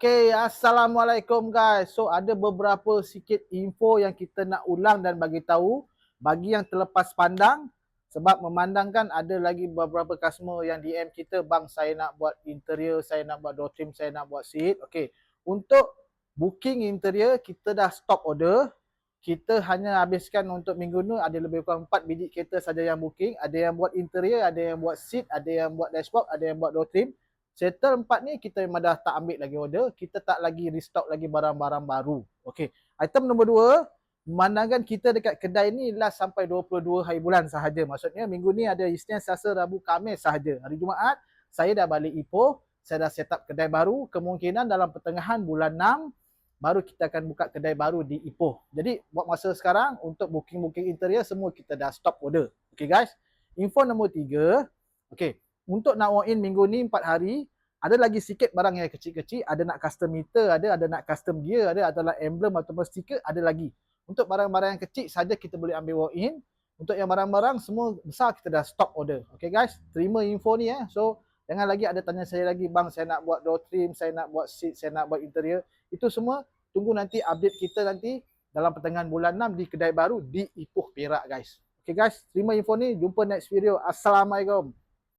Okay, Assalamualaikum guys. So ada beberapa sikit info yang kita nak ulang dan bagi tahu bagi yang terlepas pandang, sebab memandangkan ada lagi beberapa customer yang DM kita, bang saya nak buat interior, saya nak buat door trim, saya nak buat seat. Okay, untuk booking interior kita dah stop order. Kita hanya habiskan untuk minggu ni ada lebih kurang 4 biji kereta saja yang booking. Ada yang buat interior, ada yang buat seat, ada yang buat dashboard, ada yang buat door trim. Settle 4 ni kita memang dah tak ambil lagi order. Kita tak lagi restock lagi barang-barang baru. Okey. Item nombor 2, pemandangan kita dekat kedai ni last sampai 22 hari bulan sahaja. Maksudnya minggu ni ada Isnin, Selasa, Rabu, Khamis sahaja. Hari Jumaat saya dah balik Ipoh, saya dah set up kedai baru. Kemungkinan dalam pertengahan bulan 6 baru kita akan buka kedai baru di Ipoh. Jadi buat masa sekarang untuk booking-booking interior semua kita dah stop order. Okey guys. Info nombor 3. Okey. Untuk nak walk in minggu ni 4 hari, ada lagi sikit barang yang kecil-kecil, ada nak custom meter, ada nak custom gear, ada adalah emblem ataupun stiker, ada lagi. Untuk barang-barang yang kecil saja kita boleh ambil walk in. Untuk yang barang-barang semua besar kita dah stop order. Okay guys, terima info ni So jangan lagi ada tanya saya lagi, bang saya nak buat door trim, saya nak buat seat, saya nak buat interior. Itu semua tunggu nanti update kita nanti dalam pertengahan bulan 6 di kedai baru di Ipoh Perak guys. Okay guys, terima info ni, jumpa next video. Assalamualaikum.